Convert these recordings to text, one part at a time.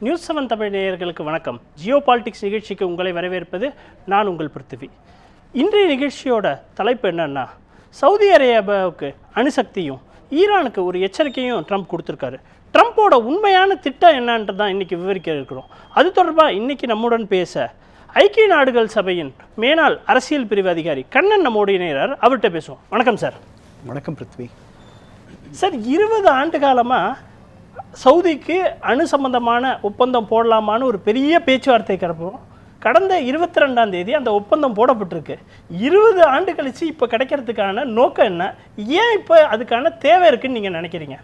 News 7 Tamil நேயர்களுக்கு வணக்கம். Jio politics நிகழ்ச்சிக்கு உங்களை வரவேற்பது நான் உங்கள் பிருத்திவி. இன்றைய நிகழ்ச்சியோட தலைப்பு என்னன்னா, சவுதி அரேபியாவுக்கு அணுசக்தியும் ஈரானுக்கு ஒரு எச்சரிக்கையும் ட்ரம்ப் கொடுத்துருக்காரு. ட்ரம்ப்போட உண்மையான திட்டம் என்னன்றது தான் இன்றைக்கி விவரிக்க இருக்கிறோம். அது தொடர்பாக இன்றைக்கி நம்முடன் பேச ஐக்கிய நாடுகள் சபையின் மேனாள் அரசியல் பிரிவு அதிகாரி கண்ணன் நம்மோடு இணைகிறார். அவர்கிட்ட பேசுவோம். வணக்கம் சார். வணக்கம் பிருத்வி. சார், 20 ஆண்டு காலமாக சவுதிக்கு அணு சம்பந்தமான ஒப்பந்தம் போடலாமான்னு ஒரு பெரிய பேச்சுவார்த்தை கிடப்போம். கடந்த 22ஆம் தேதி அந்த ஒப்பந்தம் போடப்பட்டிருக்கு. 20 ஆண்டு கழிச்சு இப்போ கிடைக்கிறதுக்கான நோக்கம் என்ன? ஏன் இப்போ அதுக்கான தேவை இருக்குன்னு நீங்கள் நினைக்கிறீங்க?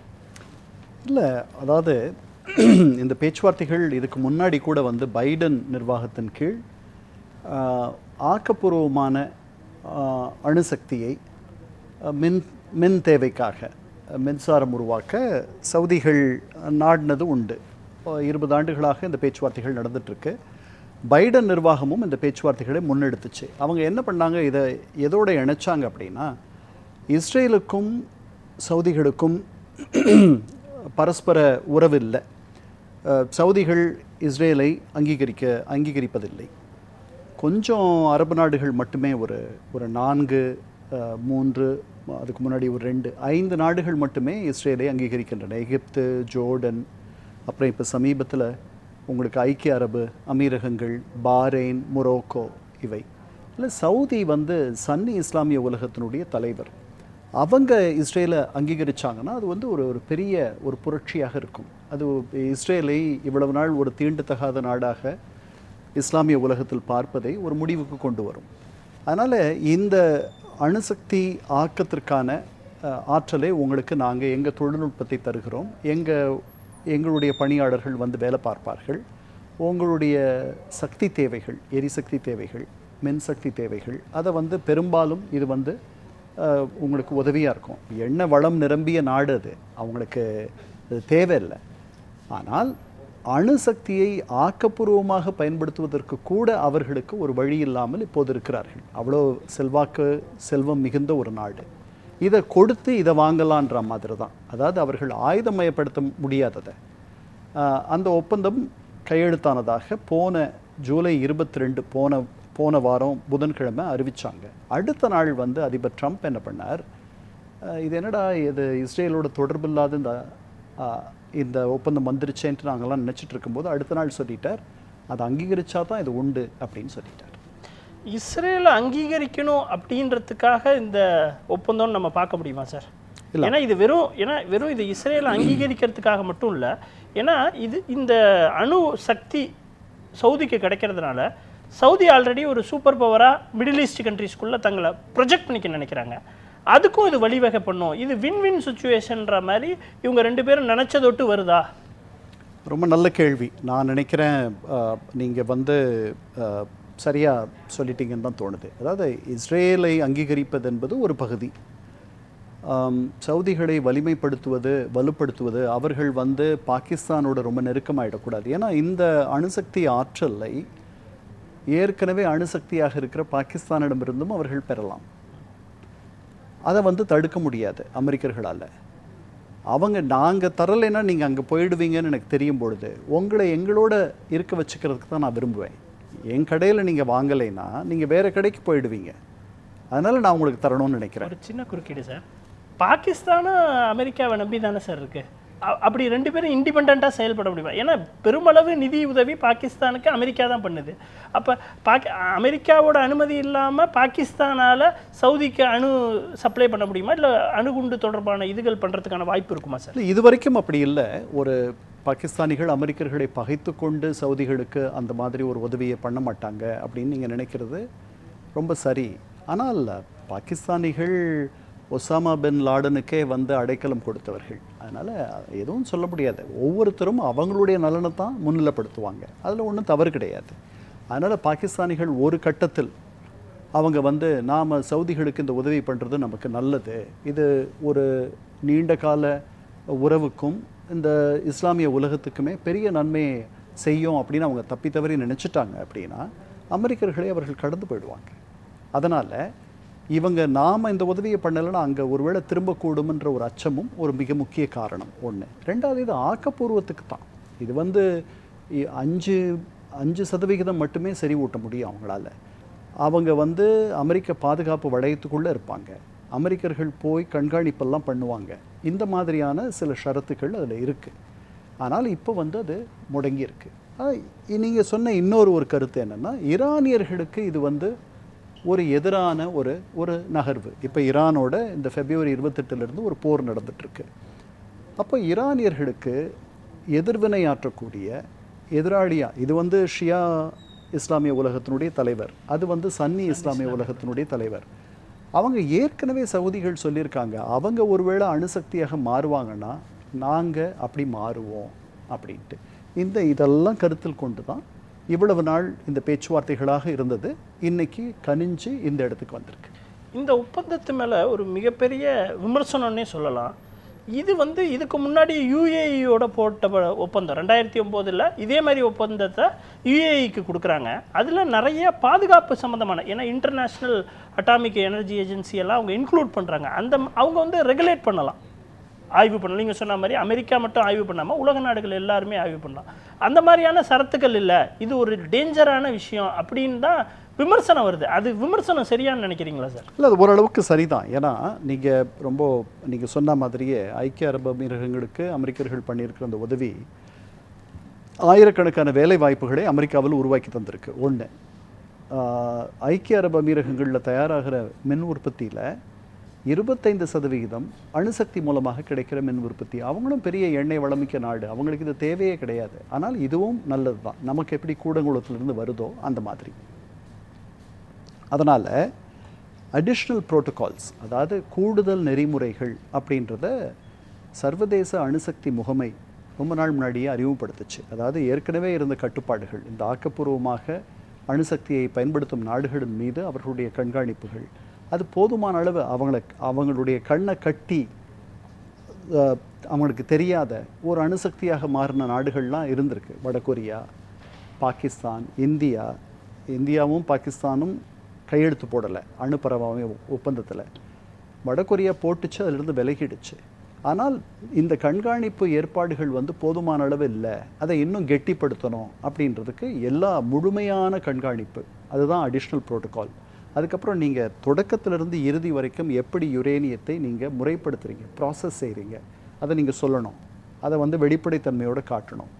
இல்லை, அதாவது இந்த பேச்சுவார்த்தைகள் இதுக்கு முன்னாடி கூட பைடன் நிர்வாகத்தின் கீழ் ஆக்கப்பூர்வமான அணுசக்தியை மின் தேவைக்காக மின்சாரம் உருவாக்க சவுதிகள் நாடினது உண்டு. 20 ஆண்டுகளாக இந்த பேச்சுவார்த்தைகள் நடந்துகிட்ருக்கு. பைடன் நிர்வாகமும் இந்த பேச்சுவார்த்தைகளை முன்னெடுத்துச்சு. அவங்க என்ன பண்ணாங்க, இதை எதோட இணைச்சாங்க அப்படின்னா, இஸ்ரேலுக்கும் சவுதிகளுக்கும் பரஸ்பர உறவு இல்லை. சவுதிகள் இஸ்ரேலை அங்கீகரிப்பதில்லை. கொஞ்சம் அரபு நாடுகள் மட்டுமே ஒரு 4, 3, அதுக்கு முன்னாடி ஒரு 2, 5 நாடுகள் மட்டுமே இஸ்ரேலை அங்கீகரிக்கின்றன. எகிப்து, ஜோர்டன், அப்புறம் இப்போ சமீபத்தில் உங்களுக்கு ஐக்கிய அரபு அமீரகங்கள், பாரெயின், மொரோக்கோ, இவை இல்லை. சவுதி சன்னி இஸ்லாமிய உலகத்தினுடைய தலைவர். அவங்க இஸ்ரேலை அங்கீகரித்தாங்கன்னா அது ஒரு பெரிய ஒரு புரட்சியாக இருக்கும். அது இஸ்ரேலை இவ்வளவு நாள் ஒரு தீண்டத்தகாத நாடாக இஸ்லாமிய உலகத்தில் பார்ப்பதை ஒரு முடிவுக்கு கொண்டு வரும். அதனால் இந்த அணுசக்தி ஆக்கத்திற்கான ஆற்றலை உங்களுக்கு நாங்கள் எங்கள் தொழில்நுட்பத்தை தருகிறோம். எங்களுடைய பணியாளர்கள் வேலை பார்ப்பார்கள். உங்களுடைய சக்தி தேவைகள், எரிசக்தி தேவைகள், மின்சக்தி தேவைகள், அதை பெரும்பாலும் இது உங்களுக்கு உதவியாக இருக்கும். எண்ணெய் வளம் நிரம்பிய நாடு அது, அவங்களுக்கு தேவையில்லை. ஆனால் அணுசக்தியை ஆக்கப்பூர்வமாக பயன்படுத்துவதற்கு கூட அவர்களுக்கு ஒரு வழி இல்லாமல் இப்போது இருக்கிறார்கள். அவ்வளோ செல்வம் மிகுந்த ஒரு நாடு. இதை கொடுத்து இதை வாங்கலான்ற மாதிரி தான். அதாவது அவர்கள் ஆயுதமயப்படுத்த முடியாததை. அந்த ஒப்பந்தம் கையெழுத்தானதாக போன ஜூலை 22 போன வாரம் புதன்கிழமை அறிவித்தாங்க. அடுத்த நாள் அதிபர் ட்ரம்ப் என்ன பண்ணார், இது என்னடா இது இஸ்ரேலோட தொடர்பு இல்லாத இந்த ஒப்பந்தம் வந்துருச்சேன்ட்டு நாங்கள்லாம் நினச்சிட்டு இருக்கும்போது அடுத்த நாள் சொல்லிட்டார், அதை அங்கீகரிச்சா தான் இது உண்டு அப்படின்னு சொல்லிட்டார். இஸ்ரேலை அங்கீகரிக்கணும் அப்படின்றதுக்காக இந்த ஒப்பந்தம் நம்ம பார்க்க முடியுமா சார்? ஏன்னா இது வெறும் இது இஸ்ரேலை அங்கீகரிக்கிறதுக்காக மட்டும் இல்லை. ஏன்னா இந்த அணு சக்தி சவுதிக்கு கிடைக்கிறதுனால சவுதி ஆல்ரெடி ஒரு சூப்பர் பவராக மிடில் ஈஸ்ட் கண்ட்ரிஸ்குள்ளே தங்களை ப்ரொஜெக்ட் பண்ணிக்க நினைக்கிறாங்க. அதுக்கும் இது வழிவகை பண்ணும். இது வின் சுச்சுவேஷன்ற மாதிரி இவங்க 2 பேரும் நினச்சதொட்டு வருதா? ரொம்ப நல்ல கேள்வி. நான் நினைக்கிறேன் நீங்கள் சரியாக சொல்லிட்டீங்கன்னு தான் தோணுது. அதாவது இஸ்ரேலை அங்கீகரிப்பது என்பது ஒரு பகுதி. சவுதிகளை வலுப்படுத்துவது அவர்கள் பாகிஸ்தானோட ரொம்ப நெருக்கமாகிடக்கூடாது. ஏன்னா இந்த அணுசக்தி ஆற்றலை ஏற்கனவே அணுசக்தியாக இருக்கிற பாகிஸ்தானிடமிருந்தும் அவர்கள் பெறலாம். அதை தடுக்க முடியாது அமெரிக்கர்களால். நாங்கள் தரலைன்னா நீங்கள் அங்கே போயிடுவீங்கன்னு எனக்கு தெரியும் பொழுது உங்களை எங்களோட இருக்க வச்சுக்கிறதுக்கு தான் நான் விரும்புவேன். என் கடையில் நீங்கள் வாங்கலைன்னா நீங்கள் வேறு கடைக்கு போயிடுவீங்க. அதனால் நான் உங்களுக்கு தரணும்னு நினைக்கிறேன். ஒரு சின்ன குறுக்கீடு சார். பாகிஸ்தானும் அமெரிக்காவை நம்பி தானே சார் இருக்குது. அப்படி 2 பேரும் இண்டிபெண்ட்டாக செயல்பட முடியுமா? ஏன்னா பெருமளவு நிதி உதவி பாகிஸ்தானுக்கு அமெரிக்கா தான் பண்ணுது. அப்போ அமெரிக்காவோட அனுமதி இல்லாமல் பாகிஸ்தானால் சவுதிக்கு அணு சப்ளை பண்ண முடியுமா? இல்லை அணுகுண்டு தொடர்பான இதுகள் பண்ணுறதுக்கான வாய்ப்பு இருக்குமா சார்? இது வரைக்கும் அப்படி இல்லை. ஒரு பாகிஸ்தானிகள் அமெரிக்கர்களை பகைத்து கொண்டு சவுதிகளுக்கு அந்த மாதிரி ஒரு உதவியை பண்ண மாட்டாங்க அப்படின்னு நீங்கள் நினைக்கிறது ரொம்ப சரி. ஆனால் பாகிஸ்தானிகள் ஒசாமா பின் லாடனுக்கே அடைக்கலம் கொடுத்தவர்கள். அதனால் எதுவும் சொல்ல முடியாது. ஒவ்வொருத்தரும் அவங்களுடைய நலனை தான் முன்னிலைப்படுத்துவாங்க. அதில் ஒன்றும் தவறு கிடையாது. அதனால் பாகிஸ்தானிகள் ஒரு கட்டத்தில் அவங்க நாம் சவுதிகளுக்கு இந்த உதவி பண்ணுறது நமக்கு நல்லது, இது ஒரு நீண்ட கால உறவுக்கும் இந்த இஸ்லாமிய உலகத்துக்குமே பெரிய நன்மையை செய்யும் அப்படின்னு அவங்க தப்பி தவறி நினச்சிட்டாங்க அப்படின்னா அமெரிக்கர்களை அவர்கள் கடந்து போயிடுவாங்க. அதனால் நாம் இந்த உதவியை பண்ணலைன்னா அங்கே ஒருவேளை திரும்பக்கூடும்ன்ற ஒரு அச்சமும் ஒரு மிக முக்கிய காரணம். 1. 2வது, இது ஆக்கப்பூர்வத்துக்கு தான். இது 5 5% மட்டுமே செறிவூட்ட முடியும் அவங்களால. அவங்க வந்து அமெரிக்க பாதுகாப்பு வளையத்துக்குள்ளே இருப்பாங்க. அமெரிக்கர்கள் போய் கண்காணிப்பெல்லாம் பண்ணுவாங்க. இந்த மாதிரியான சில ஷரத்துக்கள் அதில் இருக்குது. ஆனால் இப்போ வந்து அது முடங்கியிருக்கு. நீங்கள் சொன்ன ஒரு கருத்து என்னென்னா, ஈரானியர்களுக்கு இது வந்து ஒரு எதிரான ஒரு நகர்வு. இப்போ ஈரானோட இந்த February 28 ஒரு போர் நடந்துகிட்ருக்கு. அப்போ ஈரானியர்களுக்கு எதிர்வினையாற்றக்கூடிய எதிராளியாக, இது வந்து ஷியா இஸ்லாமிய உலகத்தினுடைய தலைவர், அது வந்து சன்னி இஸ்லாமிய உலகத்தினுடைய தலைவர். அவங்க ஏற்கனவே சவுதிகள் சொல்லியிருக்காங்க, அவங்க ஒருவேளை அணுசக்தியாக மாறுவாங்கன்னா நாங்கள் அப்படி மாறுவோம் அப்படின்ட்டு. இதெல்லாம் கருத்தில் கொண்டு தான் இவ்வளவு நாள் இந்த பேச்சுவார்த்தைகளாக இருந்தது. இன்னைக்கு கனிஞ்சு இந்த இடத்துக்கு வந்திருக்கு. இந்த ஒப்பந்தத்து மேலே ஒரு மிகப்பெரிய விமர்சனம்னே சொல்லலாம். இது வந்து இதுக்கு முன்னாடி யுஏஇயோட போட்ட ஒப்பந்தம் 2009 இதே மாதிரி ஒப்பந்தத்தை யுஏஇக்கு கொடுக்குறாங்க. அதில் நிறைய பாதுகாப்பு சம்மந்தமான, ஏன்னா இன்டர்நேஷ்னல் அட்டாமிக் எனர்ஜி ஏஜென்சி எல்லாம் அவங்க இன்க்ளூட் பண்ணுறாங்க. அவங்க வந்து ரெகுலேட் பண்ணலாம், ஆய்வு பண்ணலாம். நீங்கள் சொன்ன மாதிரி அமெரிக்கா மட்டும் ஆய்வு பண்ணாமல் உலக நாடுகள் எல்லாருமே ஆய்வு பண்ணலாம். அந்த மாதிரியான சரத்துக்கள் இல்லை, இது ஒரு டேஞ்சரான விஷயம் அப்படின்னு தான் விமர்சனம் வருது. அது விமர்சனம் சரியான்னு நினைக்கிறீங்களா சார்? இல்லை, அது ஓரளவுக்கு சரிதான். ஏன்னா நீங்கள் சொன்ன மாதிரியே ஐக்கிய அரபு அமீரகங்களுக்கு அமெரிக்கர்கள் பண்ணியிருக்கிற அந்த உதவி ஆயிரக்கணக்கான வேலை வாய்ப்புகளை அமெரிக்காவில் உருவாக்கி தந்திருக்கு. ஒன்று, ஐக்கிய அரபு அமீரகங்களில் தயாராகிற மின் உற்பத்தியில் 25% அணுசக்தி மூலமாக கிடைக்கிற மின் உற்பத்தி. அவங்களும் பெரிய எண்ணெய் வளமிக்க நாடு, அவங்களுக்கு இது தேவையே கிடையாது. ஆனால் இதுவும் நல்லது தான், நமக்கு எப்படி கூடங்குளத்திலிருந்து வருதோ அந்த மாதிரி. அதனால் அடிஷ்னல் புரோட்டோகால்ஸ், அதாவது கூடுதல் நெறிமுறைகள் அப்படின்றத சர்வதேச அணுசக்தி முகமை ரொம்ப நாள் முன்னாடியே அறிமுகப்படுத்துச்சு. அதாவது ஏற்கனவே இருந்த கட்டுப்பாடுகள், இந்த ஆக்கப்பூர்வமாக அணுசக்தியை பயன்படுத்தும் நாடுகளின் மீது அவர்களுடைய கண்காணிப்புகள், அது போதுமான அளவு அவங்களுடைய கண்ணை கட்டி அவங்களுக்கு தெரியாத ஒரு அணுசக்தியாக மாறின நாடுகள்லாம் இருந்திருக்கு. வடகொரியா, பாகிஸ்தான், இந்தியாவும் பாகிஸ்தானும் கையெழுத்து போடலை அணுப்பரவாமை ஒப்பந்தத்தில். வடகொரியா போட்டுச்சு, அதிலிருந்து விலகிடுச்சு. ஆனால் இந்த கண்காணிப்பு ஏற்பாடுகள் வந்து போதுமான அளவு இல்லை, அதை இன்னும் கெட்டிப்படுத்தணும் அப்படின்றதுக்கு எல்லா முழுமையான கண்காணிப்பு, அதுதான் அடிஷ்னல் புரோட்டோகால். அதுக்கப்புறம் நீங்கள் தொடக்கத்திலிருந்து இறுதி வரைக்கும் எப்படி யுரேனியத்தை நீங்கள் முறைப்படுத்துகிறீங்க, ப்ராசஸ் செய்கிறீங்க, அதை நீங்கள் சொல்லணும், அதை வந்து வெளிப்படைத்தன்மையோடு காட்டணும்.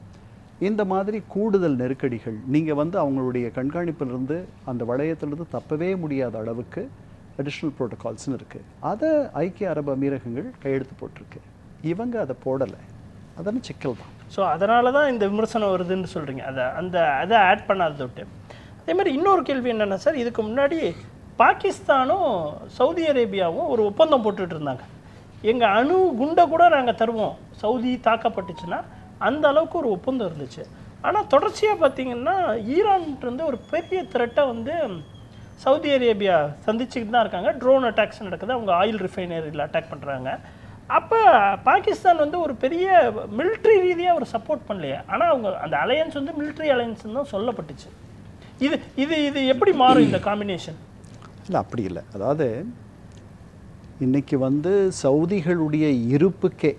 இந்த மாதிரி கூடுதல் நெருக்கடிகள் நீங்கள் வந்து அவங்களுடைய கண்காணிப்பிலிருந்து அந்த வளையத்திலிருந்து தப்பவே முடியாத அளவுக்கு அடிஷ்னல் புரோட்டோகால்ஸ்னு இருக்குது. அதை ஐக்கிய அரபு அமீரகங்கள் கையெழுத்து போட்டிருக்கு. இவங்க அதை போடலை, அதெல்லாம் சிக்கல் தான். ஸோ அதனால தான் இந்த விமர்சனம் வருதுன்னு சொல்கிறீங்க. அதை ஆட் பண்ணாத விட்டு. அதே மாதிரி இன்னொரு கேள்வி என்னென்னா சார், இதுக்கு முன்னாடி பாகிஸ்தானும் சவுதி அரேபியாவும் ஒரு ஒப்பந்தம் போட்டுட்டு இருந்தாங்க. எங்கள் அணு குண்டை கூட நாங்கள் தருவோம் சவுதி தாக்கப்பட்டுச்சுன்னா, அந்த அளவுக்கு ஒரு ஒப்பந்தம் இருந்துச்சு. ஆனால் தொடர்ச்சியாக பார்த்திங்கன்னா ஈரான்ட்டு ஒரு பெரிய த்ரெட்டை வந்து சவுதி அரேபியா சந்திச்சுக்கிட்டு தான் இருக்காங்க. ட்ரோன் அட்டாக்ஸ் நடக்குது, அவங்க ஆயில் ரிஃபைனரியில் அட்டாக் பண்ணுறாங்க. அப்போ பாகிஸ்தான் வந்து ஒரு பெரிய மிலிட்ரி ரீதியாக ஒரு சப்போர்ட் பண்ணலையே, ஆனால் அவங்க அந்த அலையன்ஸ் வந்து மிலிட்ரி அலையன்ஸ்ன்னு தான் சொல்லப்பட்டுச்சு. இது எப்படி மாறும் இந்த காம்பினேஷன்? இல்லை, அப்படி இல்லை. அதாவது இன்றைக்கி வந்து சவுதிகளுடைய இருப்புக்கே,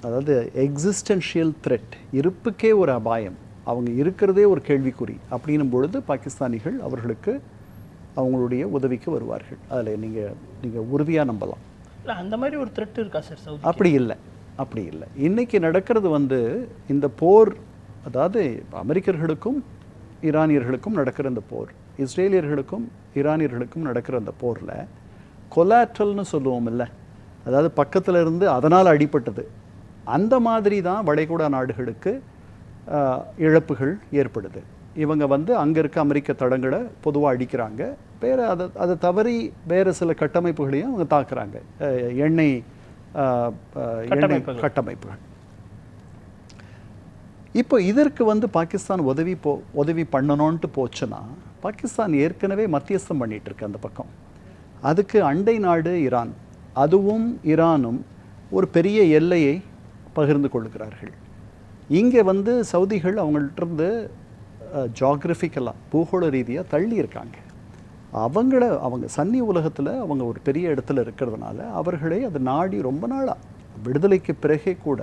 அதாவது எக்ஸிஸ்டென்ஷியல் த்ரெட், இருப்புக்கே ஒரு அபாயம், அவங்க இருக்கிறதே ஒரு கேள்விக்குறி அப்படின்னும் பொழுது பாகிஸ்தானிகள் அவர்களுக்கு அவங்களுடைய உதவிக்கு வருவார்கள். அதில் நீங்கள் உறுதியாக நம்பலாம். இல்லை, அந்த மாதிரி ஒரு த்ரெட் இருக்கா சார் சவுதி? அப்படி இல்லை. இன்றைக்கி நடக்கிறது வந்து இந்த போர், அதாவது அமெரிக்கர்களுக்கும் ஈரானியர்களுக்கும் நடக்கிற இந்த போர், இஸ்ரேலியர்களுக்கும் ஈரானியர்களுக்கும் நடக்கிற அந்த போரில் கொலாட்ரல்னு சொல்லுவோம் இல்லை, அதாவது பக்கத்தில் இருந்து அதனால் அடிபட்டது, அந்த மாதிரி தான் வளைகுடா நாடுகளுக்கு இழப்புகள் ஏற்படுது. இவங்க வந்து அங்கே இருக்க அமெரிக்க தடங்களை பொதுவாக அடிக்கிறாங்க, வேறு அதை தவறி வேறு சில கட்டமைப்புகளையும் அவங்க தாக்குறாங்க, எண்ணெய் கட்டமைப்புகள். இப்போ இதற்கு வந்து பாகிஸ்தான் உதவி பண்ணணுன்ட்டு போச்சுன்னா, பாகிஸ்தான் ஏற்கனவே மத்தியஸ்தம் பண்ணிகிட்ருக்கு அந்த பக்கம். அதுக்கு அண்டை நாடு ஈரான், அதுவும் ஈரானும் ஒரு பெரிய எல்லையை பகிர்ந்து கொள்கிறார்கள். இங்கே வந்து சவுதிகள் அவங்கள்ட்ட ஜாகிரபிக்கலாக பூகோள ரீதியாக தள்ளி இருக்காங்க. அவங்க சன்னி உலகத்தில் அவங்க ஒரு பெரிய இடத்துல இருக்கிறதுனால அவர்களே அது நாடி ரொம்ப நாளாக, விடுதலைக்கு பிறகே கூட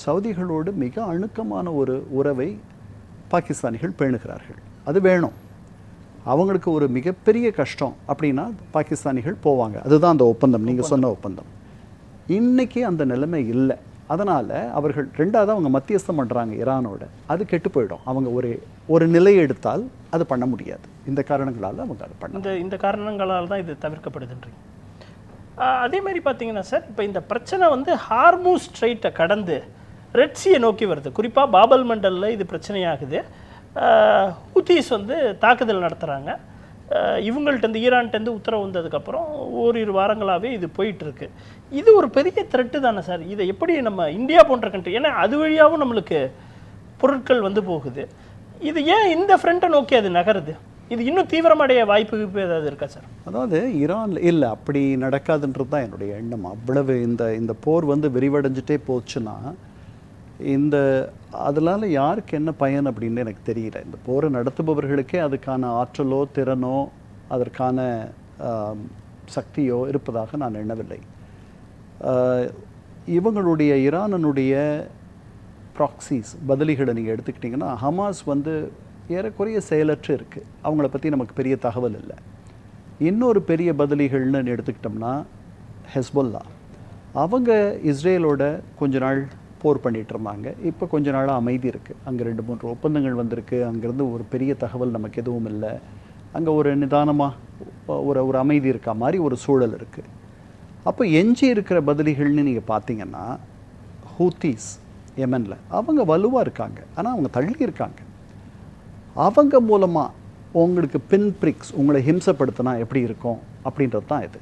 சவுதிகளோடு மிக அணுக்கமான ஒரு உறவை பாகிஸ்தானிகள் பேணுகிறார்கள். அது வேணும். அவங்களுக்கு ஒரு மிகப்பெரிய கஷ்டம் அப்படின்னா பாகிஸ்தானிகள் போவாங்க. அதுதான் அந்த ஒப்பந்தம், நீங்கள் சொன்ன ஒப்பந்தம். இன்னைக்கு அந்த நிலைமை இல்லை. அதனால் அவர்கள் ரெண்டாவது அவங்க மத்தியஸ்தம் பண்ணுறாங்க ஈரானோட, அது கெட்டு போயிடும். அவங்க ஒரு நிலை எடுத்தால் அது பண்ண முடியாது. இந்த காரணங்களால் அவங்க அதை பண்ண இந்த காரணங்களால் தான் இது தவிர்க்கப்படுதுன்றீங்க. அதே மாதிரி பார்த்தீங்கன்னா சார், இப்போ இந்த பிரச்சனை வந்து ஹார்மூஸ் ஸ்ட்ரைட்டை கடந்து ரெட்சியை நோக்கி வருது. குறிப்பாக பாபல் மண்டலில் இது பிரச்சனையாகுது. ஹூத்தீஸ் வந்து தாக்குதல் நடத்துகிறாங்க. இவங்கள்ட்டேருந்து ஈரான்கிட்டேருந்து உத்தரவு வந்ததுக்கப்புறம் ஓரிரு வாரங்களாகவே இது போயிட்டுருக்கு. இது ஒரு பெரிய த்ரெட்டு தானே சார்? இதை எப்படி நம்ம இந்தியா போன்ற கண்ட்ரி, ஏன்னா அது வழியாகவும் நம்மளுக்கு பொருட்கள் வந்து போகுது, இது ஏன் இந்த ஃப்ரண்ட்டை நோக்கி அது நகருது? இது இன்னும் தீவிரமடைய வாய்ப்பு ஏதாவது இருக்கா சார்? அதாவது ஈரானில் இல்லை, அப்படி நடக்காதுன்றது தான் என்னுடைய எண்ணம். அவ்வளவு இந்த போர் வந்து விரிவடைஞ்சிட்டே போச்சுன்னா அதனால் யாருக்கு என்ன பயன் அப்படின்னு எனக்கு தெரியல. இந்த போரை நடத்துபவர்களுக்கே அதுக்கான ஆற்றலோ திறனோ அதற்கான சக்தியோ இருப்பதாக நான் எண்ணவில்லை. இவங்களுடைய ஈரானுடைய ப்ராக்சிஸ் பதிலிகளை நீங்கள் எடுத்துக்கிட்டிங்கன்னா, ஹமாஸ் வந்து ஏறக்குறைய செயலற்று இருக்குது. அவங்கள பற்றி நமக்கு பெரிய தகவல் இல்லை. இன்னொரு பெரிய பதிலிகள்னு எடுத்துக்கிட்டோம்னா ஹெஸ்பொல்லா, அவங்க இஸ்ரேலோட கொஞ்ச நாள் போர் பண்ணிகிட்டு இருந்தாங்க. இப்போ கொஞ்ச நாளாக அமைதி இருக்குது. அங்கே 2-3 ஒப்பந்தங்கள் வந்திருக்கு. அங்கேருந்து ஒரு பெரிய தகவல் நமக்கு எதுவும் இல்லை. அங்கே ஒரு நிதானமாக ஒரு அமைதி இருக்கா மாதிரி ஒரு சூழல் இருக்குது. அப்போ எஞ்சி இருக்கிற பதிலிகள்னு நீங்கள் பார்த்தீங்கன்னா, ஹூத்தீஸ் யெமனில் அவங்க வலுவாக இருக்காங்க, ஆனால் அவங்க தள்ளி இருக்காங்க. அவங்க மூலமாக உங்களுக்கு பின் பிரிக்ஸ் உங்களை ஹிம்சப்படுத்தினா எப்படி இருக்கும் அப்படின்றது தான் இது.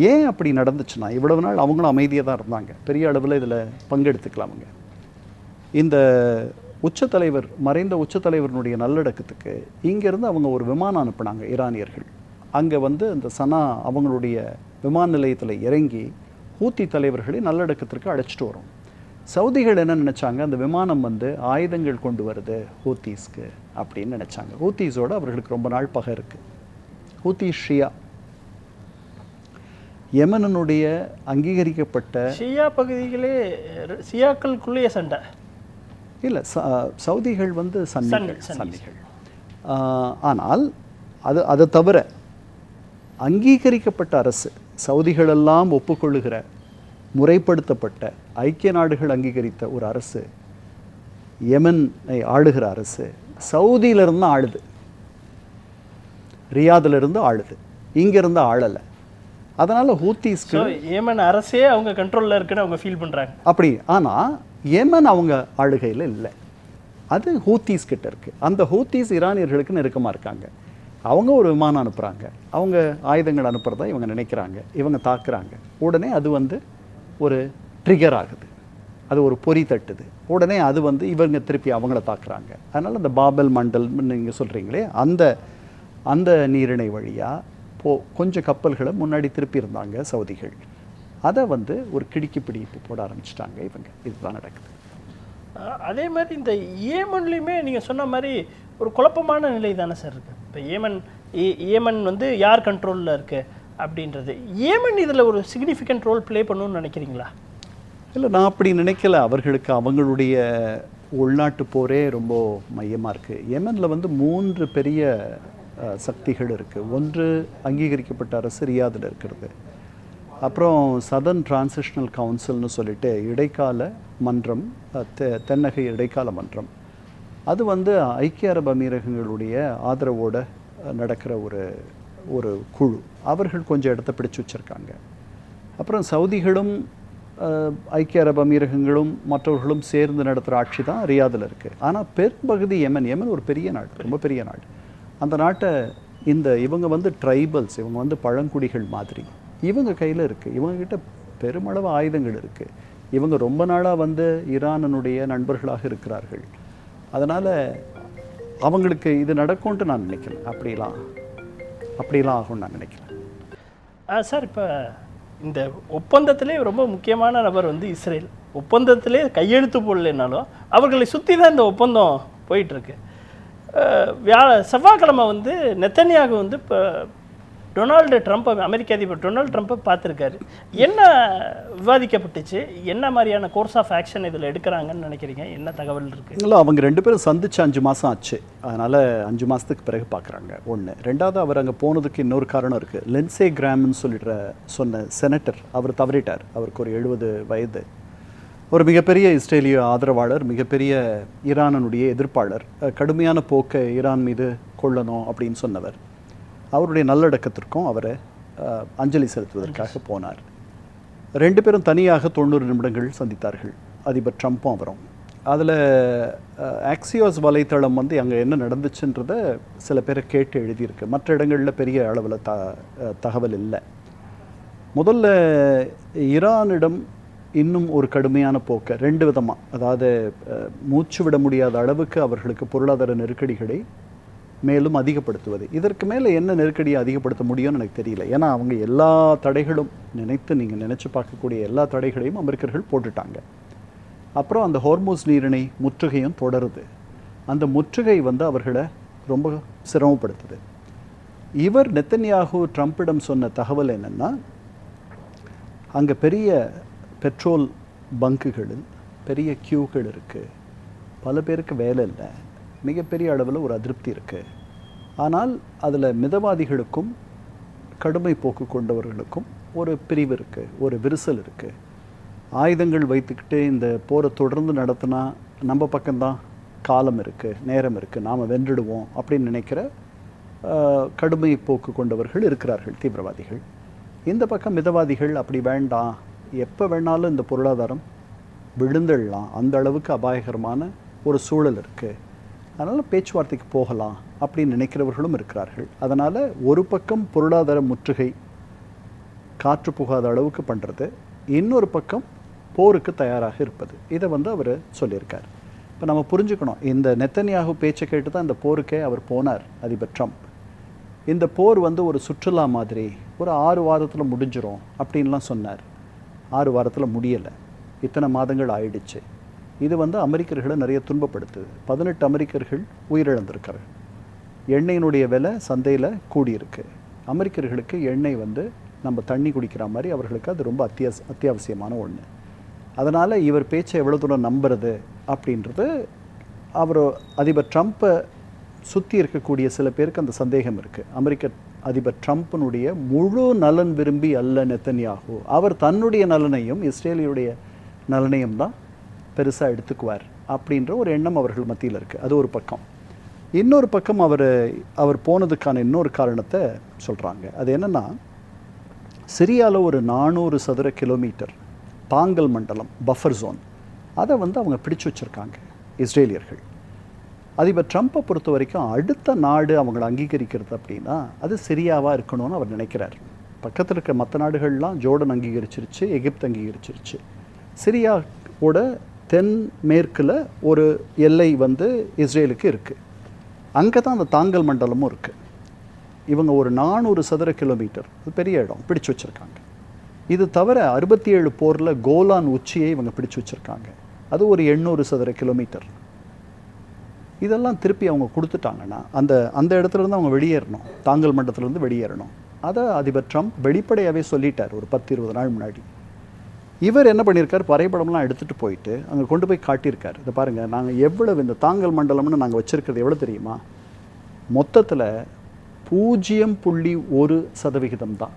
ஏன் அப்படி நடந்துச்சுன்னா, இவ்வளவு நாள் அவங்களும் அமைதியாக தான் இருந்தாங்க. பெரிய அளவில் இதில் பங்கெடுத்துக்கலாமுங்க. இந்த உச்சத்தலைவர், மறைந்த உச்சத்தலைவருடைய நல்லடக்கத்துக்கு இங்கேருந்து அவங்க ஒரு விமானம் அனுப்புனாங்க ஈரானியர்கள். அங்கே வந்து இந்த சனா அவங்களுடைய விமான நிலையத்தில் இறங்கி ஹூத்தி தலைவர்களை நல்லடக்கத்திற்கு அழைச்சிட்டு வரும். சவுதிகள் என்ன நினச்சாங்க, அந்த விமானம் வந்து ஆயுதங்கள் கொண்டு வருது ஹூத்தீஸ்க்கு அப்படின்னு நினச்சாங்க. ஹூத்தீஸோடு அவர்களுக்கு ரொம்ப நாள் பகை இருக்குது. ஹூத்தி ஷியா, யெமனுடைய அங்கீகரிக்கப்பட்ட ஷியா பகுதிகளே ஷியாக்களுக்குள்ளேயே சண்டை இல்லை. சவுதிகள் வந்து சன்னிகள். ஆனால் அதை தவிர அங்கீகரிக்கப்பட்ட அரசு, சவுதிகளெல்லாம் ஒப்புக்கொள்ளுகிற முறைப்படுத்தப்பட்ட ஐக்கிய நாடுகள் அங்கீகரித்த ஒரு அரசு, யெமனை ஆளுகிற அரசு சவுதியிலிருந்து ஆளுது, ரியாதிலிருந்து ஆளுது, இங்கிருந்து ஆளலை. அதனால் ஹூத்தீஸ்க்கு யெமன் அரசே அவங்க கண்ட்ரோலில் இருக்குன்னு அவங்க ஃபீல் பண்ணுறாங்க. அப்படி. ஆனால் யெமன் அவங்க ஆளுகையில் இல்லை, அது ஹூத்தீஸ் கிட்ட இருக்குது. அந்த ஹூத்தீஸ் ஈரானியர்களுக்கு நெருக்கமாக இருக்காங்க. அவங்க ஒரு விமானம் அனுப்புகிறாங்க, அவங்க ஆயுதங்கள் அனுப்புகிறதா இவங்க நினைக்கிறாங்க, இவங்க தாக்குறாங்க. உடனே அது வந்து ஒரு ட்ரிகர் ஆகுது, அது ஒரு பொறி தட்டுது. உடனே அது வந்து இவங்க திருப்பி அவங்கள தாக்குறாங்க. அதனால் அந்த பாபல் மண்டல்னு நீங்கள் சொல்கிறீங்களே, அந்த நீரிணை வழியாக கொஞ்சம் கப்பல்களை முன்னாடி திருப்பி இருந்தாங்க சவுதிகள். அதை வந்து ஒரு கிடுக்கி பிடிப்பு போட ஆரம்பிச்சிட்டாங்க இவங்க. இதுதான் நடக்குது. அதே மாதிரி இந்த யேமன்லேயுமே நீங்கள் சொன்ன மாதிரி ஒரு குழப்பமான நிலை தானே சார் இருக்குது. இப்போ யேமன் வந்து யார் கண்ட்ரோலில் இருக்குது அப்படின்றது, யேமன் இதில் ஒரு சிக்னிஃபிகண்ட் ரோல் ப்ளே பண்ணணும்னு நினைக்கிறீங்களா? இல்லை, நான் அப்படி நினைக்கல. அவர்களுக்கு அவங்களுடைய உள்நாட்டு போரே ரொம்ப மையமாக இருக்குது. யெமனில் வந்து 3 பெரிய சக்திகள் இருக்குது. ஒன்று அங்கீகரிக்கப்பட்ட அரசு ரியாதில் இருக்கிறது. அப்புறம் சதர்ன் டிரான்சிஷனல் கவுன்சில்னு சொல்லிட்டு இடைக்கால மன்றம், தென்னகை இடைக்கால மன்றம். அது வந்து ஐக்கிய அரபு அமீரகங்களுடைய ஆதரவோடு நடக்கிற ஒரு குழு. அவர்கள் கொஞ்சம் இடத்த பிடிச்சு வச்சுருக்காங்க. அப்புறம் சவுதிகளும் ஐக்கிய அரபு அமீரகங்களும் மற்றவர்களும் சேர்ந்து நடத்துகிற ஆட்சி தான் ரியாதில் இருக்குது. ஆனால் பெரும்பகுதி யெமன் ஒரு பெரிய நாடு, ரொம்ப பெரிய நாடு. அந்த நாட்டை இவங்க வந்து ட்ரைபல்ஸ், இவங்க வந்து பழங்குடிகள் மாதிரி இவங்க கையில் இருக்குது. இவங்ககிட்ட பெருமளவு ஆயுதங்கள் இருக்குது. இவங்க ரொம்ப நாளாக வந்து ஈரானுடைய நண்பர்களாக இருக்கிறார்கள். அதனால் அவங்களுக்கு இது நடக்கும்ன்ட்டு நான் நினைக்கல. அப்படிலாம் ஆகும்னு நான் நினைக்கல. சார், இப்போ இந்த ஒப்பந்தத்திலே ரொம்ப முக்கியமான நபர் வந்து இஸ்ரேல். ஒப்பந்தத்திலே கையெழுத்து போடலைனாலும் அவர்களை சுற்றி தான் இந்த ஒப்பந்தம் போயிட்டுருக்கு. செவ்வாய்க்கிழமை வந்து நெத்தன்யாகு வந்து இப்போ டொனால்டு ட்ரம்ப், அமெரிக்க அதிபர் டொனால்டு ட்ரம்ப்பை பார்த்துருக்காரு. என்ன விவாதிக்கப்பட்டுச்சு, என்ன மாதிரியான கோர்ஸ் ஆஃப் ஆக்ஷன் இதில் எடுக்கிறாங்கன்னு நினைக்கிறீங்க? என்ன தகவல் இருக்குது? இல்லை, அவங்க 2 பேரும் சந்திச்சு 5 மாதம் ஆச்சு. அதனால் 5 மாதத்துக்கு பிறகு பார்க்குறாங்க. ஒன்று. ரெண்டாவது, அவர் அங்கே போனதுக்கு இன்னொரு காரணம் இருக்குது. லிண்ட்சே கிராம்னு சொன்ன செனட்டர் அவர் தவறிட்டார். அவருக்கு ஒரு 70 வயது. ஒரு மிகப்பெரிய இஸ்ரேலிய ஆதரவாளர், மிகப்பெரிய ஈரானுடைய எதிர்ப்பாளர், கடுமையான போக்கை ஈரான் மீது கொள்ளணும் அப்படின்னு சொன்னவர். அவருடைய நல்லடக்கத்திற்கும் அவரை அஞ்சலி செலுத்துவதற்காக போனார். 2 பேரும் தனியாக 90 நிமிடங்கள் சந்தித்தார்கள், அதிபர் ட்ரம்ப்பும் அவரும். அதில் ஆக்சியோஸ் வலைத்தளம் அங்கே என்ன நடந்துச்சுன்றத சில பேரை கேட்டு எழுதியிருக்கு. மற்ற இடங்களில் பெரிய அளவில் தகவல் இல்லை. முதல்ல ஈரானிடம் இன்னும் ஒரு கடுமையான போக்கை 2 விதமாக, அதாவது மூச்சு விட முடியாத அளவுக்கு அவர்களுக்கு பொருளாதார நெருக்கடிகளை மேலும் அதிகப்படுத்துவது. இதற்கு மேலே என்ன நெருக்கடியை அதிகப்படுத்த முடியும்னு எனக்கு தெரியல. ஏன்னா அவங்க எல்லா தடைகளும் நீங்கள் நினச்சி பார்க்கக்கூடிய எல்லா தடைகளையும் அமெரிக்கர்கள் போட்டுட்டாங்க. அப்புறம் அந்த ஹோர்மூஸ் நீரிணை முற்றுகையும் தொடருது. அந்த முற்றுகை அவர்களை ரொம்ப சிரமப்படுத்துது. இவர் நெத்தன்யாகு ட்ரம்பிடம் சொன்ன தகவல் என்னென்னா, அங்கே பெரிய பெட்ரோல் பங்குகளில் பெரிய கியூக்கள் இருக்குது, பல பேருக்கு வேலை இல்லை, மிகப்பெரிய அளவில் ஒரு அதிருப்தி இருக்குது. ஆனால் அதில் மிதவாதிகளுக்கும் கடுமை போக்கு கொண்டவர்களுக்கும் ஒரு பிரிவு இருக்குது, ஒரு விரிசல் இருக்குது. ஆயுதங்கள் வைத்துக்கிட்டு இந்த போரை தொடர்ந்து நடத்தினா நம்ம பக்கம்தான் காலம் இருக்குது, நேரம் இருக்குது, நாம் வென்றுடுவோம் அப்படின்னு நினைக்கிற கடுமை போக்கு கொண்டவர்கள் இருக்கிறார்கள், தீவிரவாதிகள். இந்த பக்கம் மிதவாதிகள் அப்படி வேண்டாம், எப்போ வேணாலும் இந்த பொருளாதாரம் விழுந்துடலாம், அந்த அளவுக்கு அபாயகரமான ஒரு சூழல் இருக்குது, அதனால் பேச்சுவார்த்தைக்கு போகலாம் அப்படின்னு நினைக்கிறவர்களும் இருக்கிறார்கள். அதனால் ஒரு பக்கம் பொருளாதார முற்றுகை காற்று புகாத அளவுக்கு பண்ணுறது, இன்னொரு பக்கம் போருக்கு தயாராக இருப்பது. இதை அவர் சொல்லியிருக்கார். இப்போ நம்ம புரிஞ்சுக்கணும், இந்த நெத்தன்யாகு பேச்சை கேட்டு தான் இந்த போருக்கே அவர் போனார், அதிபர் ட்ரம்ப். இந்த போர் ஒரு சுற்றுலா மாதிரி ஒரு 6 வாரத்தில் முடிஞ்சிரும் அப்படின்லாம் சொன்னார். 6 வாரத்தில் முடியலை, இத்தனை மாதங்கள் ஆயிடுச்சு. இது அமெரிக்கர்களை நிறைய துன்பப்படுத்துது. 18 அமெரிக்கர்கள் உயிரிழந்திருக்கார்கள். எண்ணெயினுடைய விலை சந்தையில் கூடியிருக்கு. அமெரிக்கர்களுக்கு எண்ணெய் நம்ம தண்ணி குடிக்கிற மாதிரி அவர்களுக்கு அது ரொம்ப அத்தியாவசியமான ஒன்று. அதனால் இவர் பேச்சை எவ்வளோ தூரம் நம்புறது அப்படின்றது அவர் அதிபர் ட்ரம்ப்பை சுற்றி இருக்கக்கூடிய சில பேருக்கு அந்த சந்தேகம் இருக்குது. அமெரிக்க அதிபர் ட்ரம்ப்பினுடைய முழு நலன் விரும்பி அல்ல நெத்தன்யாகு, அவர் தன்னுடைய நலனையும் இஸ்ரேலியுடைய நலனையும் தான் பெருசாக எடுத்துக்குவார் அப்படின்ற ஒரு எண்ணம் அவர்கள் மத்தியில் இருக்குது. அது ஒரு பக்கம். இன்னொரு பக்கம் அவர் போனதுக்கான இன்னொரு காரணத்தை சொல்கிறாங்க. அது என்னென்னா, சிரியாவில் ஒரு 400 சதுர கிலோமீட்டர் தாங்கல் மண்டலம், பஃபர் ஜோன், அதை அவங்க பிடிச்சு வச்சுருக்காங்க இஸ்ரேலியர்கள். அதிபர் ட்ரம்ப்பை பொறுத்த வரைக்கும் அடுத்த நாடு அவங்களை அங்கீகரிக்கிறது அப்படின்னா அது சிரியாவாக இருக்கணும்னு அவர் நினைக்கிறார். பக்கத்தில் இருக்க மற்ற நாடுகள்லாம் ஜோர்டன் அங்கீகரிச்சிருச்சு, எகிப்து அங்கீகரிச்சிருச்சு. சிரியாவோட தென் மேற்கில் ஒரு எல்லை இஸ்ரேலுக்கு இருக்குது. அங்கே தான் அந்த தாங்கல் மண்டலமும் இருக்குது. இவங்க ஒரு 400 சதுர கிலோமீட்டர், பெரிய இடம், பிடிச்சு வச்சுருக்காங்க. இது தவிர 67 போரில் கோலான் உச்சியை இவங்க பிடிச்சு வச்சுருக்காங்க. அது ஒரு 800 சதுர கிலோமீட்டர். இதெல்லாம் திருப்பி அவங்க கொடுத்துட்டாங்கன்னா அந்த இடத்துலேருந்து அவங்க வெளியேறணும், தாங்கல் மண்டலத்திலேருந்து வெளியேறணும். அதை அதிபர் ட்ரம்ப் வெளிப்படையாகவே சொல்லிட்டார் ஒரு 10-20 நாள் முன்னாடி. இவர் என்ன பண்ணியிருக்கார், வரைபடம்லாம் எடுத்துகிட்டு போயிட்டு அங்கே கொண்டு போய் காட்டியிருக்கார். இதை பாருங்கள், நாங்கள் எவ்வளவு இந்த தாங்கல் மண்டலம்னு நாங்கள் வச்சுருக்கிறது எவ்வளோ தெரியுமா, மொத்தத்தில் 0.1% தான்.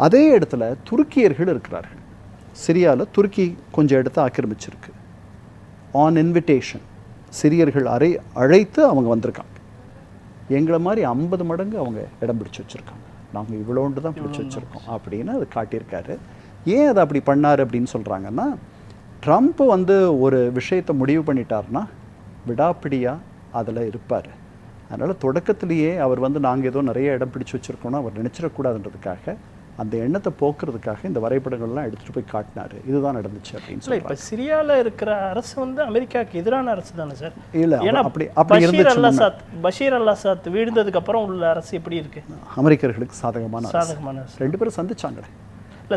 அதே இடத்துல துருக்கியர்கள் இருக்கிறார்கள். சிரியாவில் துருக்கி கொஞ்சம் இடத்த ஆக்கிரமிச்சிருக்கு. ஆன் இன்விடேஷன் சிரியர்கள் அழைத்து அவங்க வந்திருக்காங்க. எங்களை மாதிரி 50 மடங்கு அவங்க இடம் பிடிச்சி வச்சுருக்காங்க. நாங்கள் இவ்வளோண்டு தான் பிடிச்சி வச்சுருக்கோம் அப்படின்னு அது காட்டியிருக்காரு. ஏன் அதை அப்படி பண்ணார் அப்படின்னு சொல்கிறாங்கன்னா, ட்ரம்ப் ஒரு விஷயத்தை முடிவு பண்ணிட்டார்னா விடாப்பிடியாக அதில் இருப்பார். அதனால் தொடக்கத்திலேயே அவர் நாங்கள் ஏதோ நிறைய இடம் பிடிச்சி வச்சுருக்கோன்னா அவர் நினச்சிடக்கூடாதுன்றதுக்காக, அந்த எண்ணத்தை போக்குறதுக்காக இந்த வரைபடங்கள்லாம் எடுத்துகிட்டு போய் காட்டினார். இதுதான் நடந்துச்சு அப்படின்னு சொல்லி. இப்போ சிரியாவில் இருக்கிற அரசு அமெரிக்காவுக்கு எதிரான அரசு தானே சார்? இல்லை, அப்படி பஷீர் அல் அசாத் வீழ்ந்ததுக்கு அப்புறம் உள்ள அரசு எப்படி இருக்கு? அமெரிக்கர்களுக்கு சாதகமான 2 பேரும் சந்திச்சாங்களே. இல்லை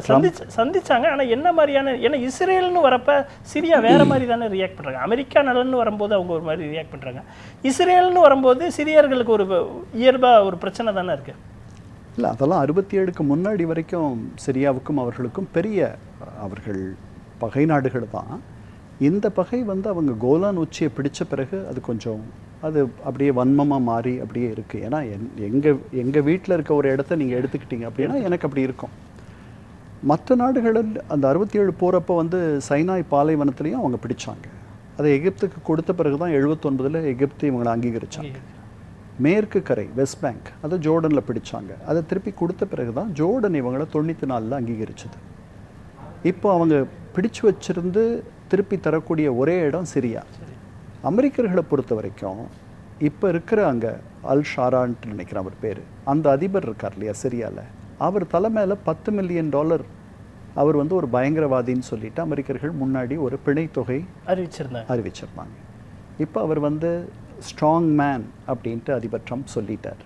சந்திச்சாங்க. ஆனால் என்ன மாதிரியான, ஏன்னா இஸ்ரேல்னு வரப்ப சிரியா வேற மாதிரி தானே ரியாக்ட் பண்ணுறாங்க. அமெரிக்கா நலன்னு வரும்போது அவங்க ஒரு மாதிரி ரியாக்ட் பண்ணுறாங்க. இஸ்ரேல்னு வரும்போது சிரியர்களுக்கு ஒரு இயல்பாக ஒரு பிரச்சனை தானே இருக்குது. இல்லை, அதெல்லாம் 67க்கு முன்னாடி வரைக்கும் சிரியாவுக்கும் அவர்களுக்கும் பெரிய அவர்கள் பகை நாடுகள் தான். இந்த பகை வந்து அவங்க கோலான் உச்சியை பிடிச்ச பிறகு அது கொஞ்சம் அது அப்படியே வன்மமாக மாறி அப்படியே இருக்குது. ஏன்னா எங்கள் வீட்டில் இருக்க ஒரு இடத்த நீங்கள் எடுத்துக்கிட்டீங்க அப்படின்னா எனக்கு அப்படி இருக்கும். மற்ற நாடுகளில் அந்த 67 போகிறப்போ வந்து சைனாய் பாலைவனத்துலேயும் அவங்க பிடிச்சாங்க. அதை எகிப்துக்கு கொடுத்த பிறகு தான் 79 எகிப்து இவங்களை அங்கீகரித்தாங்க. மேற்கு கரை வெஸ்ட் பேங்க் அதை ஜோர்டனில் பிடிச்சாங்க. அதை திருப்பி கொடுத்த பிறகு தான் ஜோர்டன் இவங்களை 94 அங்கீகரிச்சது. இப்போ அவங்க பிடிச்சு வச்சிருந்து திருப்பி தரக்கூடிய ஒரே இடம் சிரியா. அமெரிக்கர்களை பொறுத்த வரைக்கும் இப்போ இருக்கிற அங்கே அல் ஷாரான்ட்டு நினைக்கிறேன் அவர் பேர், அந்த அதிபர் இருக்கார் இல்லையா சிரியாவில், அவர் தலைமையில் $10 மில்லியன் அவர் வந்து ஒரு பயங்கரவாதின்னு சொல்லிட்டு அமெரிக்கர்கள் முன்னாடி ஒரு பிணைத்தொகை அறிவிச்சிருந்தாங்க. இப்போ அவர் வந்து ஸ்ட்ராங் மேன் அப்படின்ட்டு அதிபர் ட்ரம்ப் சொல்லிட்டார்.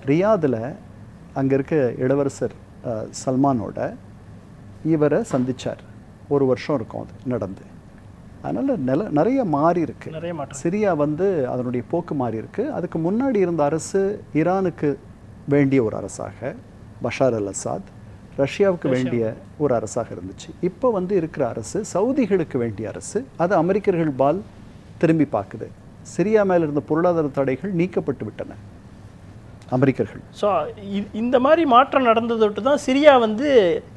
ரியாதில் அங்கே இருக்க இளவரசர் சல்மானோட இவரை சந்தித்தார். ஒரு வருஷம் இருக்கும் அது நடந்து. அதனால் நிறைய மாறி இருக்கு. சிரியா வந்து அதனுடைய போக்கு மாறி இருக்கு. அதுக்கு முன்னாடி இருந்த அரசு ஈரானுக்கு வேண்டிய ஒரு அரசாக பஷார் அல் அசாத், ரஷ்யாவுக்கு வேண்டிய ஒரு அரசாக இருந்துச்சு. இப்போ வந்து இருக்கிற அரசு சவுதிகளுக்கு வேண்டிய அரசு. அது அமெரிக்கர்கள் பால் திரும்பி பார்க்குது. சிரியா மேலே இருந்த பொருளாதார தடைகள் நீக்கப்பட்டு விட்டன அமெரிக்கர்கள். ஸோ இந்த மாதிரி மாற்றம் நடந்ததொட்டு தான் சிரியா வந்து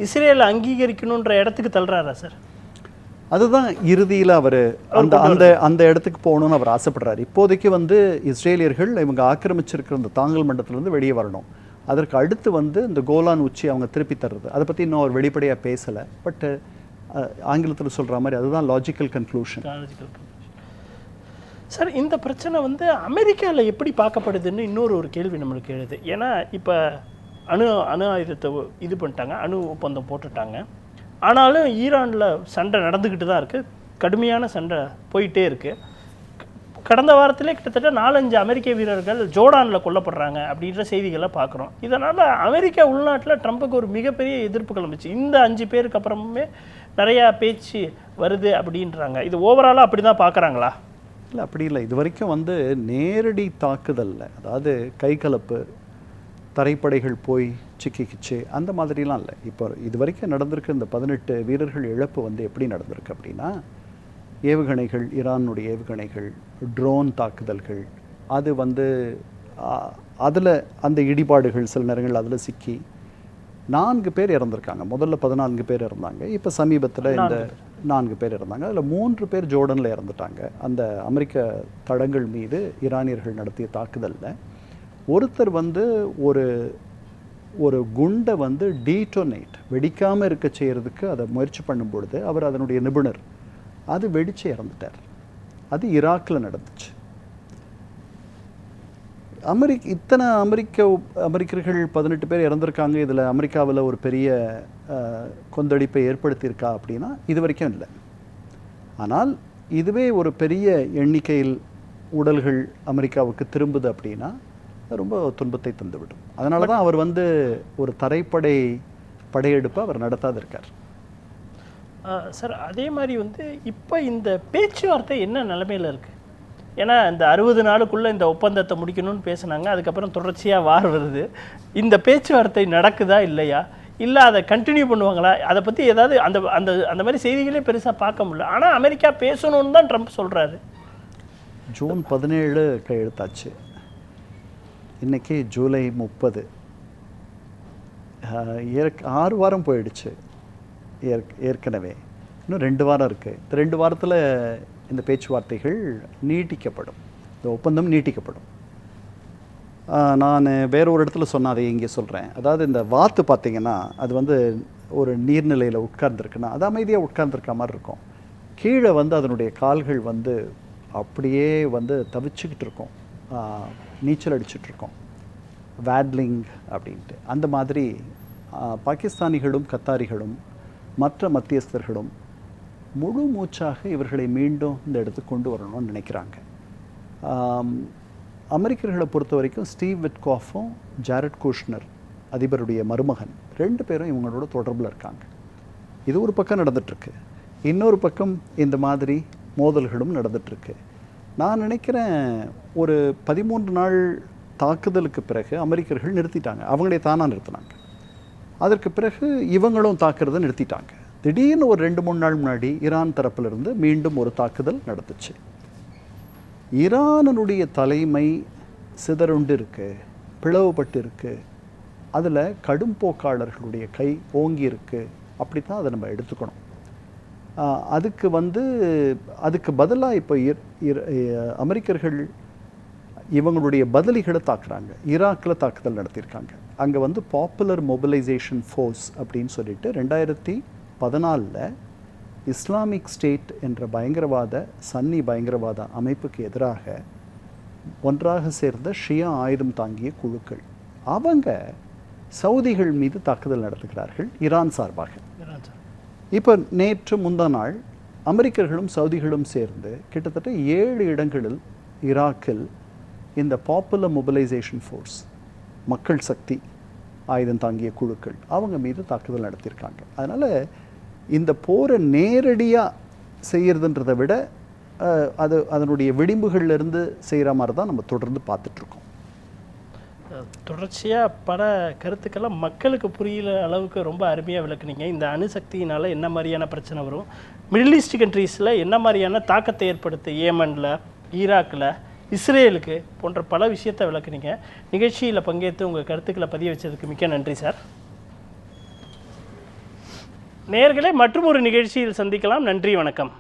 இஸ்ரேலை அங்கீகரிக்கணுன்ற இடத்துக்கு தள்ளுறாரா சார்? அதுதான் இறுதியில் அவர் அந்த அந்த அந்த இடத்துக்கு போகணும்னு அவர் ஆசைப்படுறாரு. இப்போதைக்கு வந்து இஸ்ரேலியர்கள் இவங்க ஆக்கிரமிச்சிருக்கிற இந்த தாங்கல் மண்டலத்திலேருந்து வெளியே வரணும். அதற்கு அடுத்து வந்து இந்த கோலான் உச்சி அவங்க திருப்பி தர்றது, அதை பற்றி இன்னும் அவர் வெளிப்படையாக பேசலை. பட் ஆங்கிலத்தில் சொல்கிற மாதிரி அதுதான் லாஜிக்கல் கன்க்ளூஷன். சார், இந்த பிரச்சனை வந்து அமெரிக்காவில் எப்படி பார்க்கப்படுதுன்னு இன்னொரு கேள்வி நம்மளுக்கு எழுது. ஏன்னா இப்போ அணு ஆயுதத்தை இது பண்ணிட்டாங்க, அணு ஒப்பந்தம் போட்டுட்டாங்க. ஆனாலும் ஈரானில் சண்டை நடந்துக்கிட்டு தான் இருக்குது, கடுமையான சண்டை போயிட்டே இருக்குது. கடந்த வாரத்திலே கிட்டத்தட்ட 4-5 அமெரிக்க வீரர்கள் ஜோர்டானில் கொல்லப்படுறாங்க அப்படின்ற செய்திகளை பார்க்குறோம். இதனால் அமெரிக்கா உள்நாட்டில் ட்ரம்புக்கு ஒரு மிகப்பெரிய எதிர்ப்பு கிளம்பிச்சு. இந்த 5 பேருக்கு அப்புறமே நிறையா பேச்சு வருது அப்படின்றாங்க. இது ஓவராலாக அப்படி தான் பார்க்குறாங்களா? இல்லை, அப்படி இல்லை. இது வரைக்கும் வந்து நேரடி தாக்குதலில், அதாவது கைகலப்பு, தரைப்படைகள் போய் சிக்கிக்கிச்சு அந்த மாதிரிலாம் இல்லை. இப்போ இது வரைக்கும் நடந்திருக்கு இந்த 18 வீரர்கள் இழப்பு வந்து எப்படி நடந்திருக்கு அப்படின்னா, ஏவுகணைகள், ஈரானுடைய ஏவுகணைகள், ட்ரோன் தாக்குதல்கள், அது வந்து அதில் அந்த இடிபாடுகள் சில நேரங்கள் அதில் சிக்கி 4 பேர் இறந்துருக்காங்க. முதல்ல 14 பேர் இறந்தாங்க. இப்போ சமீபத்தில் இந்த 4 பேர் இறந்தாங்க. அதில் 3 பேர் ஜோர்டனில் இறந்துட்டாங்க. அந்த அமெரிக்க தடங்கள் மீது ஈரானியர்கள் நடத்திய தாக்குதலில் ஒருத்தர் வந்து ஒரு குண்டை வந்து டீட்டோனேட் வெடிக்காமல் இருக்க செய்கிறதுக்கு அதை முயற்சி பண்ணும்பொழுது அவர் அதனுடைய நிபுணர், அது வெடித்து இறந்துட்டார். அது ஈராக்கில் நடந்துச்சு. இத்தனை அமெரிக்கர்கள் 18 பேர் இறந்துருக்காங்க. இதில் அமெரிக்காவில் ஒரு பெரிய கொந்தளிப்பை ஏற்படுத்தியிருக்கா அப்படின்னா இது வரைக்கும் இல்லை. ஆனால் இதுவே ஒரு பெரிய எண்ணிக்கையில் உடல்கள் அமெரிக்காவுக்கு திரும்புது அப்படின்னா ரொம்ப துன்பத்தை தந்துவிடும். அதனால தான் அவர் வந்து ஒரு படையெடுப்பை அவர் நடத்தாதிருக்கார். சார், அதே மாதிரி வந்து இப்போ இந்த பேச்சுவார்த்தை என்ன நிலைமையில் இருக்குது? ஏன்னா இந்த 60 நாளுக்குள்ளே இந்த ஒப்பந்தத்தை முடிக்கணும்னு பேசுனாங்க. அதுக்கப்புறம் தொடர்ச்சியாக வார் வருது. இந்த பேச்சுவார்த்தை நடக்குதா இல்லையா, இல்லை அதை கண்டினியூ பண்ணுவாங்களா? அதை பற்றி ஏதாவது அந்த அந்த அந்த மாதிரி செய்திகளே பெருசாக பார்க்க முடியல. ஆனால் அமெரிக்கா பேசணும்னு தான் ட்ரம்ப் சொல்கிறாரு. ஜூன் 17 கையெழுத்தாச்சு. இன்றைக்கி ஜூலை 30. 6 வாரம் போயிடுச்சு ஏற்கனவே. இன்னும் 2 வாரம் இருக்குது. இந்த 2 வாரத்தில் இந்த பேச்சுவார்த்தைகள் நீட்டிக்கப்படும், இந்த ஒப்பந்தம் நீட்டிக்கப்படும். நான் வேற ஒரு இடத்துல சொன்ன அதை இங்கே சொல்கிறேன். அதாவது இந்த வாத்து பார்த்திங்கன்னா அது வந்து ஒரு நீர்நிலையில் உட்கார்ந்துருக்குன்னா அது அமைதியாக உட்கார்ந்துருக்க மாதிரி இருக்கும். கீழே வந்து அதனுடைய கால்கள் வந்து அப்படியே வந்து தவிச்சுக்கிட்டு இருக்கும், நீச்சல் அடிச்சிட்ருக்கோம், வேட்லிங் அப்படின்ட்டு. அந்த மாதிரி பாகிஸ்தானிகளும் கத்தாரிகளும் மற்ற மத்தியஸ்தர்களும் முழு மூச்சாக இவர்களை மீண்டும் இந்த இடத்துக்கு கொண்டு வரணும்னு நினைக்கிறாங்க. அமெரிக்கர்களை பொறுத்த வரைக்கும் ஸ்டீவ் விட்காஃபும் ஜாரட் குஷ்னர் அதிபருடைய மருமகன் 2 பேரும் இவங்களோட தொடர்பில் இருக்காங்க. இது ஒரு பக்கம் நடந்துகிட்ருக்கு. இன்னொரு பக்கம் இந்த மாதிரி மோதல்களும் நடந்துகிட்ருக்கு. நான் நினைக்கிறேன் ஒரு 13 நாள் தாக்குதலுக்கு பிறகு அமெரிக்கர்கள் நிறுத்திட்டாங்க, அவங்களே தானாக நிறுத்தினாங்க. அதற்கு பிறகு இவங்களும் தாக்குறதை நிறுத்திட்டாங்க. திடீர்னு ஒரு 2-3 நாள் முன்னாடி ஈரான் தரப்பிலிருந்து மீண்டும் ஒரு தாக்குதல் நடந்துச்சு. ஈரானுடைய தலைமை சிதறுண்டு இருக்கு, பிளவுபட்டு இருக்கு, அதில் கடும் போக்காளர்களுடைய கை ஓங்கி இருக்கு. அப்படி தான் அதை நம்ம எடுத்துக்கணும். அதுக்கு பதிலாக இப்போ அமெரிக்கர்கள் இவங்களுடைய பதிலிகளை தாக்குறாங்க. ஈராக்கில் தாக்குதல் நடத்தியிருக்காங்க. அங்கே பாப்புலர் மொபிலைசேஷன் ஃபோர்ஸ் அப்படின்னு சொல்லிட்டு 2014 இஸ்லாமிக் ஸ்டேட் என்ற சன்னி பயங்கரவாத அமைப்புக்கு எதிராக ஒன்றாக சேர்ந்த ஷியா ஆயுதம் தாங்கிய குழுக்கள் அவங்க சவுதிகள் மீது தாக்குதல் நடத்துகிறார்கள் ஈரான் சார்பாக. இப்போ நேற்று முந்தா நாள் அமெரிக்கர்களும் சவுதிகளும் சேர்ந்து கிட்டத்தட்ட 7 இடங்களில் ஈராக்கில் இந்த பாப்புலர் மொபிலைசேஷன் ஃபோர்ஸ், மக்கள் சக்தி ஆயுதம் தாங்கிய குழுக்கள் அவங்க மீது தாக்குதல் நடத்தியிருக்காங்க. அதனால் இந்த போரை நேரடியாக செய்கிறதுன்றதை விட அதனுடைய விளிம்புகள்லேருந்து செய்கிற மாதிரி தான் நம்ம தொடர்ந்து பார்த்துட்ருக்கோம். தொடர்ச்சியாக பல கருத்துக்கெல்லாம் மக்களுக்கு புரியிற அளவுக்கு ரொம்ப அருமையாக விளக்குனீங்க. இந்த அணுசக்தியினால் என்ன மாதிரியான பிரச்சனை வரும், மிடில் ஈஸ்ட் கண்ட்ரீஸில் என்ன மாதிரியான தாக்கத்தை ஏற்படுத்து, ஏமனில், ஈராக்கில், இஸ்ரேலுக்கு போன்ற பல விஷயத்தை விளக்குனீங்க. நிகழ்ச்சியில் பங்கேற்று உங்கள் கருத்துக்களை பதிய வச்சதுக்கு மிக்க நன்றி சார். நேயர்களே, மற்றும் ஒரு நிகழ்ச்சியில் சந்திக்கலாம். நன்றி, வணக்கம்.